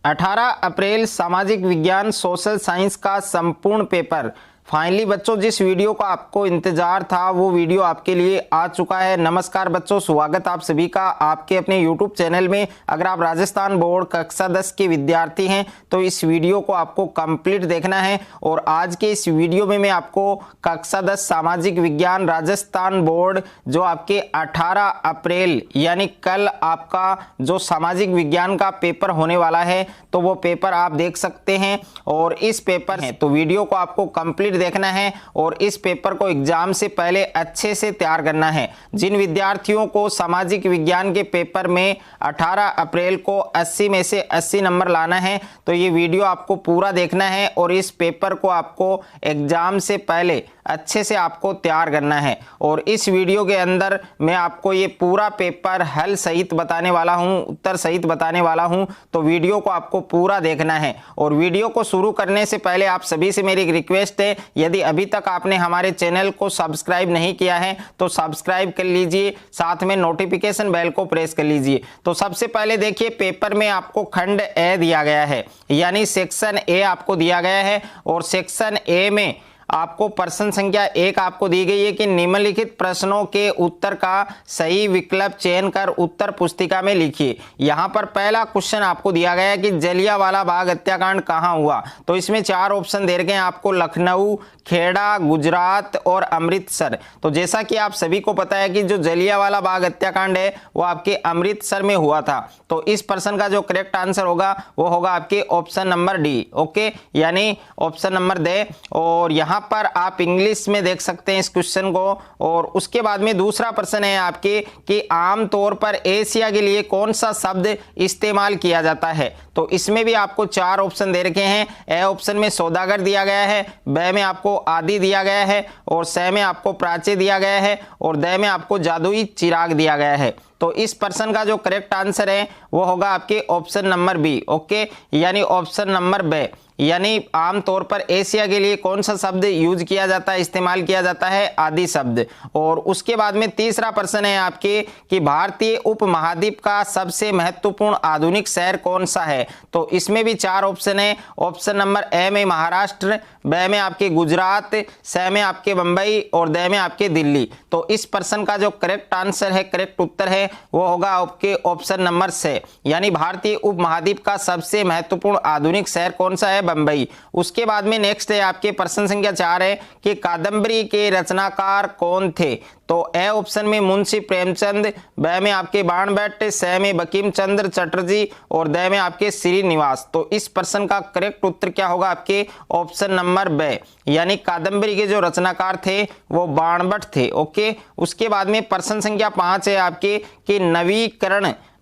18 अप्रैल सामाजिक विज्ञान social science का संपूर्ण पेपर। फाइनली बच्चों, जिस वीडियो का आपको इंतजार था वो वीडियो आपके लिए आ चुका है। नमस्कार बच्चों, स्वागत आप सभी का आपके अपने YouTube चैनल में। अगर आप राजस्थान बोर्ड कक्षा 10 के विद्यार्थी हैं तो इस वीडियो को आपको कंप्लीट देखना है। और आज के इस वीडियो में मैं आपको कक्षा 10 सामाजिक विज्ञान राजस्थान बोर्ड जो आपके 18 अप्रैल यानी कल आपका जो सामाजिक विज्ञान का पेपर होने वाला है तो वो पेपर आप देख सकते हैं। और इस पेपर है तो वीडियो को आपको कंप्लीट देखना है और इस पेपर को एग्जाम से पहले अच्छे से तैयार करना है। जिन विद्यार्थियों को सामाजिक विज्ञान के पेपर में 18 अप्रैल को 80 में से 80 नंबर लाना है तो ये वीडियो आपको पूरा देखना है और इस पेपर को आपको एग्जाम से पहले अच्छे से आपको तैयार करना है। और इस वीडियो के अंदर मैं आपको ये पूरा पेपर हल सहित बताने वाला हूं, उत्तर सहित बताने वाला हूं, तो वीडियो को आपको पूरा देखना है। और वीडियो को शुरू करने से पहले आप सभी से मेरी एक रिक्वेस्ट है, यदि अभी तक आपने हमारे चैनल को सब्सक्राइब नहीं किया है तो सब्सक्राइब कर लीजिए, साथ में नोटिफिकेशन बेल को प्रेस कर लीजिए। तो सबसे पहले देखिए, पेपर में आपको खंड ए दिया गया है, यानी सेक्शन ए आपको दिया गया है। और सेक्शन ए में आपको प्रश्न संख्या 1 आपको दी गई है कि निम्नलिखित प्रश्नों के उत्तर का सही विकल्प चयन कर उत्तर पुस्तिका में लिखिए। यहाँ पर पहला क्वेश्चन आपको दिया गया है कि जलियांवाला बाग हत्याकांड कहाँ हुआ। तो इसमें 4 ऑप्शन दे रखे हैं आपको, लखनऊ, खेड़ा, गुजरात और अमृतसर। तो जैसा कि आप सभी को पता है कि जो जलियांवाला बाग हत्याकांड है वो आपके अमृतसर में हुआ था। तो इस प्रश्न का जो करेक्ट आंसर होगा वो होगा आपके ऑप्शन नंबर डी। ओके, यानी ऑप्शन नंबर दे। और यहाँ पर आप इंग्लिश में देख सकते हैं इस क्वेश्चन को। और उसके बाद में दूसरा प्रश्न है आपके कि आमतौर पर एशिया के लिए कौन सा शब्द इस्तेमाल किया जाता है। तो इसमें भी आपको 4 ऑप्शन दे रखे हैं। ए ऑप्शन में सौदागर दिया गया है, ब में आपको आदि दिया गया है, और स में आपको प्राच्य दिया गया है, और द में आपको जादुई चिराग दिया गया है। तो इस प्रश्न का जो करेक्ट आंसर है वो होगा आपके ऑप्शन नंबर बी। ओके, यानी ऑप्शन नंबर ब, यानी आमतौर पर एशिया के लिए कौन सा शब्द यूज किया जाता है, इस्तेमाल किया जाता है, आदि शब्द। और उसके बाद में तीसरा प्रश्न है आपके कि भारतीय उपमहाद्वीप का सबसे महत्वपूर्ण आधुनिक शहर कौन सा है। तो इसमें भी 4 ऑप्शन है। ऑप्शन नंबर ए में महाराष्ट्र, ब में आपके गुजरात, स में आपके बंबई और द में आपके दिल्ली। तो इस प्रश्न का जो करेक्ट आंसर है, करेक्ट उत्तर है वो होगा आपके ऑप्शन नंबर से, यानी भारतीय उपमहाद्वीप का सबसे महत्वपूर्ण आधुनिक शहर कौन सा है, बंबई। उसके बाद में नेक्स्ट है आपके प्रश्न संख्या 4 है कि कादंबरी के रचनाकार कौन थे। तो ए ऑप्शन में मुंशी प्रेमचंद, ब में आपके बाणभट्ट, स में बंकिम चंद्र चटर्जी और द में आपके श्रीनिवास। तो इस प्रश्न का करेक्ट उत्तर क्या होगा आपके ऑप्शन नंबर ब, यानी कादंबरी के जो रचनाकार थे वो बाणभट्ट थे। ओके, उसके बाद में प्रश्न संख्या 5 है आपके कि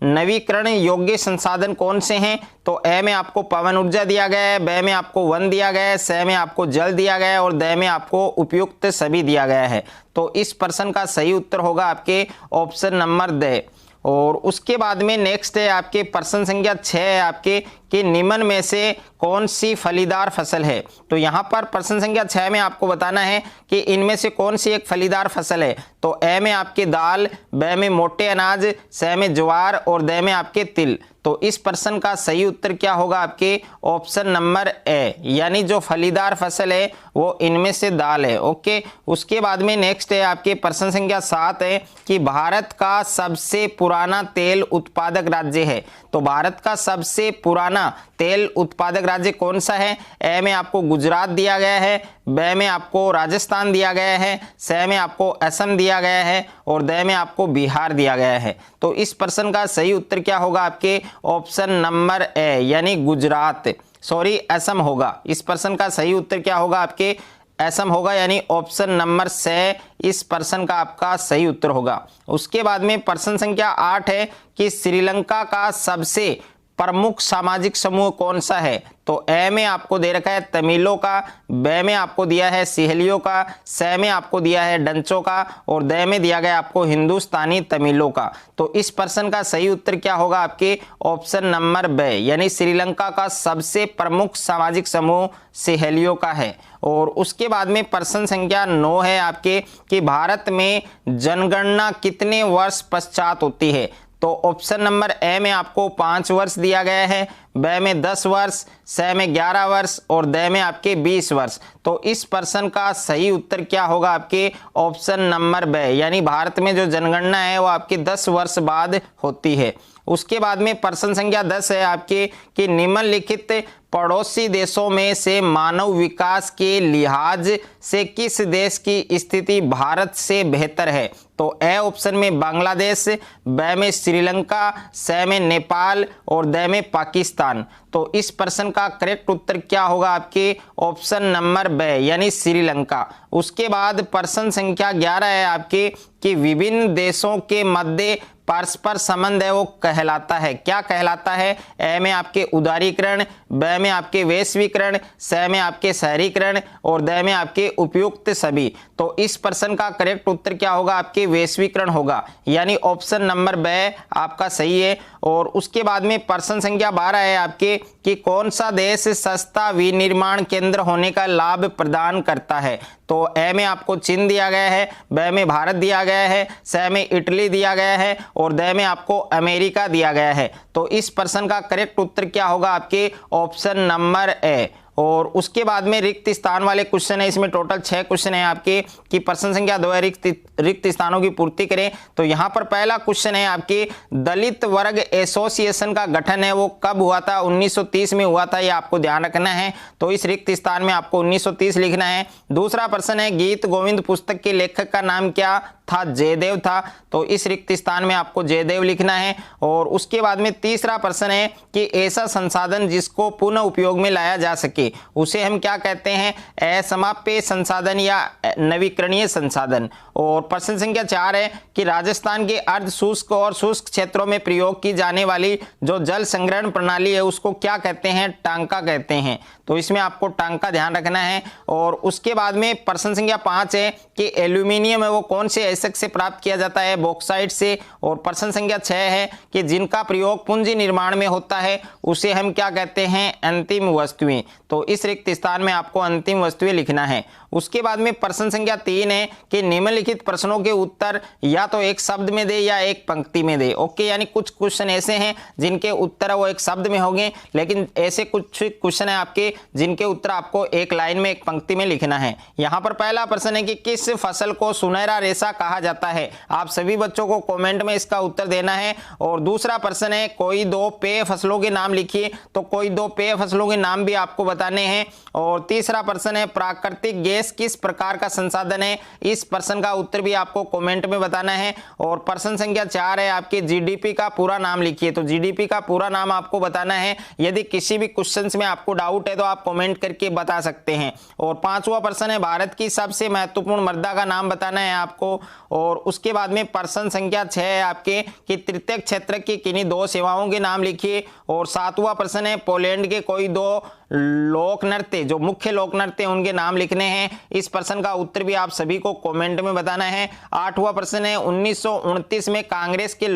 नवीकरण योग्य संसाधन कौन से हैं। तो ए में आपको पवन ऊर्जा दिया गया है, ब में आपको वन दिया गया है, स में आपको जल दिया गया है और द में आपको उपयुक्त सभी दिया गया है। तो इस प्रश्न का सही उत्तर होगा आपके ऑप्शन नंबर द। और उसके बाद में नेक्स्ट है आपके प्रश्न संख्या 6 है आपके कि निम्न में से कौन सी फलीदार फसल है। तो यहाँ पर प्रश्न संख्या 6 में आपको बताना है कि इनमें से कौन सी एक फलीदार फसल है। तो ए में आपके दाल, ब में मोटे अनाज, स में ज्वार और द में आपके तिल। तो इस प्रश्न का सही उत्तर क्या होगा आपके ऑप्शन नंबर ए, यानी जो फलीदार फसल है वो इनमें से दाल है। ओके, उसके बाद में नेक्स्ट है आपके प्रश्न संख्या 7 है कि भारत का सबसे पुराना तेल उत्पादक राज्य है। तो भारत का सबसे पुराना तेल उत्पादक राज्य कौन सा है। ए में आपको गुजरात दिया गया है, ब में आपको राजस्थान दिया गया है, स में आपको असम दिया गया है और द में आपको बिहार दिया गया है। तो इस प्रश्न का सही उत्तर क्या होगा आपके ऑप्शन नंबर ए, यानी गुजरात, सॉरी असम होगा। इस प्रश्न का सही उत्तर क्या होगा आपके असम होगा, यानी ऑप्शन नंबर से इस प्रश्न का आपका सही उत्तर होगा। उसके बाद में प्रश्न संख्या 8 है कि श्रीलंका का सबसे प्रमुख सामाजिक समूह कौन सा है। तो ए में आपको दे रखा है तमिलों का, ब में आपको दिया है सिहलियों का, स में आपको दिया है डंचों का और द में दिया गया आपको हिंदुस्तानी तमिलों का। तो इस प्रश्न का सही उत्तर क्या होगा आपके ऑप्शन नंबर ब, यानी श्रीलंका का सबसे प्रमुख सामाजिक समूह सिहलियों का है। और उसके बाद में प्रश्न संख्या 9 है आपके कि भारत में जनगणना कितने वर्ष पश्चात होती है। तो ऑप्शन नंबर ए में आपको 5 वर्ष दिया गया है, ब में 10 वर्ष, स में 11 वर्ष और द में आपके 20 वर्ष। तो इस प्रश्न का सही उत्तर क्या होगा आपके ऑप्शन नंबर ब, यानी भारत में जो जनगणना है वो आपके 10 वर्ष बाद होती है। उसके बाद में प्रश्न संख्या 10 है आपके कि निम्नलिखित पड़ोसी देशों में से मानव विकास के लिहाज से किस देश की स्थिति भारत से बेहतर है। तो ए ऑप्शन में बांग्लादेश, ब में श्रीलंका, स में नेपाल और द में पाकिस्तान। तो इस प्रश्न का करेक्ट उत्तर क्या होगा आपके ऑप्शन नंबर ब, यानी श्रीलंका। उसके बाद प्रश्न संख्या 11 है आपके कि विभिन्न देशों के मध्य परस्पर संबंध है वो कहलाता है, क्या कहलाता है। ए में आपके उदारीकरण, ब में आपके वैश्वीकरण, स में आपके शहरीकरण और द में आपके उपयुक्त सभी। तो इस प्रश्न का करेक्ट उत्तर क्या होगा आपके वैश्वीकरण होगा, यानी ऑप्शन नंबर ब आपका सही है। और उसके बाद में प्रश्न संख्या 12 है आपके कि कौन सा देश सस्ता विनिर्माण केंद्र होने का लाभ प्रदान करता है। तो ए में आपको चीन दिया गया है, ब में भारत दिया गया है, स में इटली दिया गया है और द में आपको अमेरिका दिया गया है। तो इस प्रश्न का करेक्ट उत्तर क्या होगा आपके ऑप्शन नंबर ए। और उसके बाद में रिक्त स्थान वाले क्वेश्चन है, इसमें टोटल 6 क्वेश्चन है आपके कि प्रश्न संख्या 2 है रिक्त स्थानों की पूर्ति करें। तो यहाँ पर पहला क्वेश्चन है आपके दलित वर्ग एसोसिएशन का गठन है वो कब हुआ था, 1930 में हुआ था, ये आपको ध्यान रखना है। तो इस रिक्त स्थान में आपको 1930 लिखना है। दूसरा प्रश्न है गीत गोविंद पुस्तक के लेखक का नाम क्या था, जयदेव था। तो इस रिक्त स्थान में आपको जयदेव लिखना है। और उसके बाद में तीसरा प्रश्न है कि ऐसा संसाधन जिसको पुनः उपयोग में लाया जा सके उसे हम क्या कहते हैं, असमाप्य संसाधन या नवीकरणीय संसाधन। और प्रश्न संख्या 4 है कि राजस्थान के अर्ध शुष्क और शुष्क क्षेत्रों में प्रयोग की जाने वाली जो जल संग्रहण प्रणाली है उसको क्या कहते हैं, टांका कहते हैं। तो इसमें आपको टांका ध्यान रखना है। और उसके बाद में प्रश्न संख्या 5 है कि एल्यूमिनियम है वो कौन से ऐसक से प्राप्त किया जाता है, बॉक्साइट से। और प्रश्न संख्या 6 है कि जिनका प्रयोग पूंजी निर्माण में होता है उसे हम क्या कहते हैं, अंतिम वस्तुएं। तो इस रिक्त स्थान में आपको अंतिम वस्तुएं लिखना है। उसके बाद में प्रश्न संख्या 3 है कि निम्नलिखित प्रश्नों के उत्तर या तो एक शब्द में दे या एक पंक्ति में दे। ओके, यानी कुछ क्वेश्चन ऐसे हैं जिनके उत्तर वो एक शब्द में होंगे, लेकिन ऐसे कुछ क्वेश्चन है आपके जिनके उत्तर आपको एक लाइन में एक पंक्ति में लिखना है। यहाँ पर पहला प्रश्न है कि किस फसल को सुनहरा रेशा कहा जाता है। आप सभी बच्चों को कमेंट में इसका उत्तर देना है। और दूसरा प्रश्न है कोई 2 पेय फसलों के नाम लिखिए। तो कोई 2 पेय फसलों के नाम भी आपको बताने हैं। और तीसरा प्रश्न है प्राकृतिक गैस किस प्रकार का संसाधन है। इस प्रश्न का उत्तर भी आपको कमेंट में बताना है। और प्रश्न संख्या 4 है आपके जीडीपी का पूरा नाम लिखिए। तो जीडीपी का पूरा नाम आपको बताना है। यदि किसी भी क्वेश्चन में आपको डाउट है तो आप कमेंट करके बता सकते हैं। और 5वां प्रश्न है भारत की सबसे महत्वपूर्ण मृदा का नाम बताना है आपको। और उसके बाद में प्रश्न संख्या 6 है आपके कि तृतीय क्षेत्र की किन्हीं 2 सेवाओं के नाम लिखिए। और 7वां प्रश्न है पोलैंड के कोई 2 लोक नृत्य जो मुख्य लोक नृत्य उनके नाम लिखने हैं। इस प्रश्न का उत्तर भी आप सभी को कमेंट में बताना है। 8वां प्रश्न है 1929 में कांग्रेस के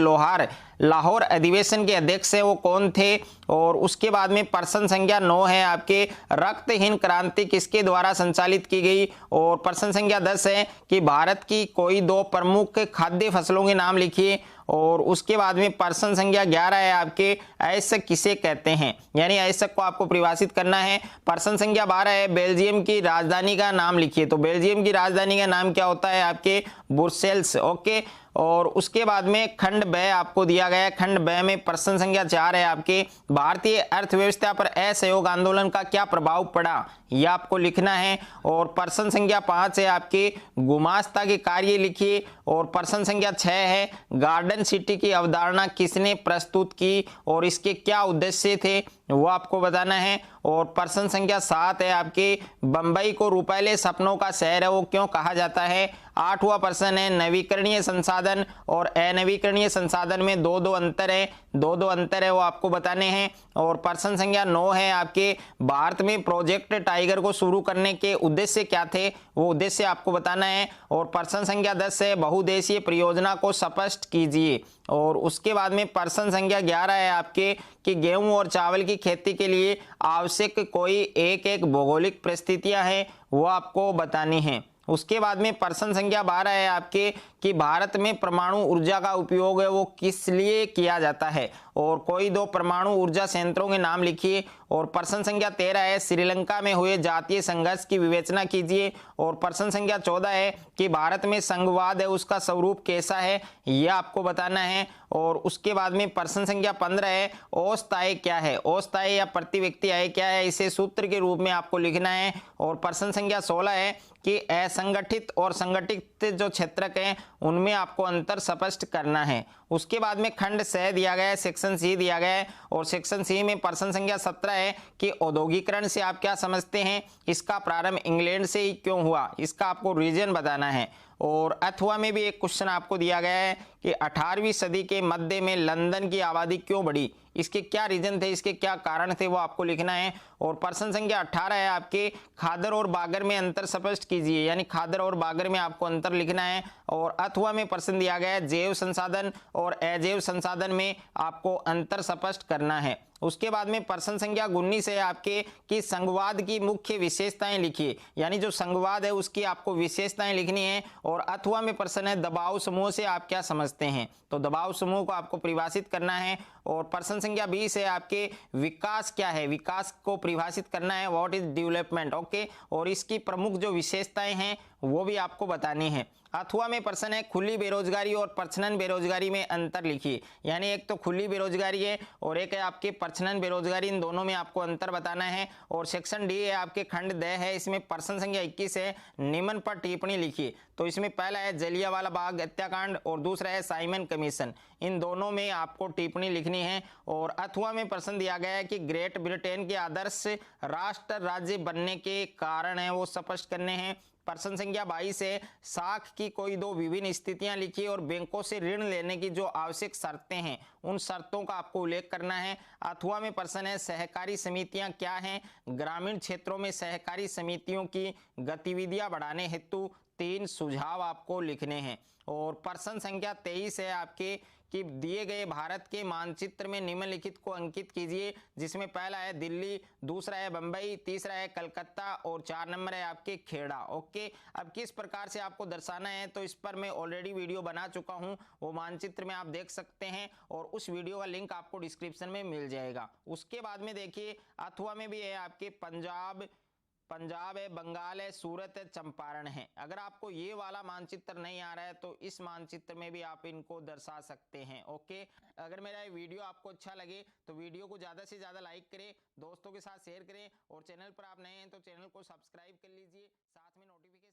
लाहौर अधिवेशन के अध्यक्ष है वो कौन थे। और उसके बाद में प्रश्न संख्या 9 है आपके रक्तहीन क्रांति किसके द्वारा संचालित की गई। और प्रश्न संख्या 10 है कि भारत की कोई 2 प्रमुख खाद्य फसलों के नाम लिखिए। और उसके बाद में प्रश्न संख्या 11 है आपके ऐसक किसे कहते हैं, यानी ऐसक को आपको परिभाषित करना है। प्रश्न संख्या 12 है बेल्जियम की राजधानी का नाम लिखिए। तो बेल्जियम की राजधानी का नाम क्या होता है आपके ब्रुसेल्स। ओके, और उसके बाद में खंड ब आपको दिया गया है। खंड ब में प्रश्न संख्या 4 है आपके भारतीय अर्थव्यवस्था पर असहयोग आंदोलन का क्या प्रभाव पड़ा, यह आपको लिखना है। और प्रश्न संख्या 5 है आपके गुमास्ता के कार्य लिखिए। और प्रश्न संख्या 6 है गार्डन सिटी की अवधारणा किसने प्रस्तुत की और इसके क्या उद्देश्य थे वो आपको बताना है। और प्रश्न संख्या 7 है आपके बंबई को रुपैले सपनों का शहर है वो क्यों कहा जाता है। 8वां प्रश्न है नवीकरणीय संसाधन और अनवीकरणीय संसाधन में 2 अंतर है, 2 अंतर है वो आपको बताने हैं। और प्रश्न संख्या 9 है आपके भारत में प्रोजेक्ट टाइगर को शुरू करने के उद्देश्य क्या थे वो उद्देश्य आपको बताना है। और प्रश्न संख्या 10 है बहुउद्देशीय परियोजना को स्पष्ट कीजिए। और उसके बाद में प्रश्न संख्या 11 है आपके कि गेहूं और चावल की खेती के लिए आवश्यक कोई एक भौगोलिक परिस्थितियां हैं वो आपको बतानी है। उसके बाद में प्रश्न संख्या 12 है आपके कि भारत में परमाणु ऊर्जा का उपयोग है वो किस लिए किया जाता है, और कोई दो परमाणु ऊर्जा संयंत्रों के नाम लिखिए। और प्रश्न संख्या 13 है श्रीलंका में हुए जातीय संघर्ष की विवेचना कीजिए। और प्रश्न संख्या 14 है कि भारत में संघवाद है उसका स्वरूप कैसा है, यह आपको बताना है। और उसके बाद में प्रश्न संख्या 15 है औसत आय क्या है, औसत आय या प्रति व्यक्ति आय क्या है, इसे सूत्र के रूप में आपको लिखना है। और प्रश्न संख्या 16 है कि असंगठित और संगठित जो क्षेत्रक हैं उनमें आपको अंतर स्पष्ट करना है। उसके बाद में खंड स दिया गया है, सेक्शन सी दिया गया है। और सेक्शन सी में प्रश्न संख्या 17 है कि औद्योगिकरण से आप क्या समझते हैं, इसका प्रारंभ इंग्लैंड से ही क्यों हुआ, इसका आपको रीजन बताना है। और अथवा में भी एक क्वेश्चन आपको दिया गया है कि 18वीं सदी के मध्य में लंदन की आबादी क्यों बढ़ी, इसके क्या रीजन थे, इसके क्या कारण थे, वो आपको लिखना है। और प्रश्न संख्या 18 है आपके खादर और बागर में अंतर स्पष्ट कीजिए, यानी खादर और बागर में आपको अंतर लिखना है। और अथवा में प्रश्न दिया गया है जैव संसाधन और अजैव संसाधन में आपको अंतर स्पष्ट करना है। उसके बाद में प्रश्न संख्या 19 है आपके कि संघवाद की मुख्य विशेषताएं लिखिए, यानी जो संघवाद है उसकी आपको विशेषताएं लिखनी है। और अथवा में प्रश्न है दबाव समूह से आप क्या समझते हैं, तो दबाव समूह को आपको परिभाषित करना है। और प्रश्न संख्या 20 है आपके विकास क्या है, विकास को परिभाषित करना है, व्हाट इज डेवलपमेंट, ओके। और इसकी प्रमुख जो विशेषताएं हैं वो भी आपको बतानी है। अथवा में प्रश्न है खुली बेरोजगारी और प्रच्छन्न बेरोजगारी में अंतर लिखिए, यानी एक तो खुली बेरोजगारी है और एक है आपके प्रच्छन्न बेरोजगारी, इन दोनों में आपको अंतर बताना है। और सेक्शन डी है आपके खंड द है, इसमें प्रश्न संख्या 21 है निम्न पर टिप्पणी लिखिए। तो इसमें पहला है जलियांवाला बाग हत्याकांड और दूसरा है साइमन कमीशन, इन दोनों में आपको टिप्पणी लिखनी है। और अथवा में प्रश्न दिया गया है कि ग्रेट ब्रिटेन के आदर्श राष्ट्र राज्य बनने के कारण है वो स्पष्ट करने हैं। प्रश्न संख्या 22 है साख की कोई दो विभिन्न स्थितियां लिखिए और बैंकों से ऋण लेने की जो आवश्यक शर्तें हैं उन शर्तों का आपको उल्लेख करना है। अथवा में प्रश्न है सहकारी समितियां क्या हैं, ग्रामीण क्षेत्रों में सहकारी समितियों की गतिविधियां बढ़ाने हेतु 3 सुझाव आपको लिखने हैं। और प्रश्न संख्या 23 है आपके कि दिए गए भारत के मानचित्र में निम्नलिखित को अंकित कीजिए, जिसमें पहला है दिल्ली, दूसरा है बंबई, तीसरा है कलकत्ता और 4 नंबर है आपके खेड़ा, ओके। अब किस प्रकार से आपको दर्शाना है तो इस पर मैं ऑलरेडी वीडियो बना चुका हूं, वो मानचित्र में आप देख सकते हैं और उस वीडियो का लिंक आपको डिस्क्रिप्शन में मिल जाएगा। उसके बाद में देखिए अथवा में भी है आपके पंजाब है, बंगाल है, सूरत है, चंपारण है। अगर आपको ये वाला मानचित्र नहीं आ रहा है तो इस मानचित्र में भी आप इनको दर्शा सकते हैं, ओके। अगर मेरा ये वीडियो आपको अच्छा लगे तो वीडियो को ज़्यादा से ज़्यादा लाइक करें, दोस्तों के साथ शेयर करें और चैनल पर आप नए हैं तो चैनल को सब्सक्राइब कर लीजिए, साथ में नोटिफिकेशन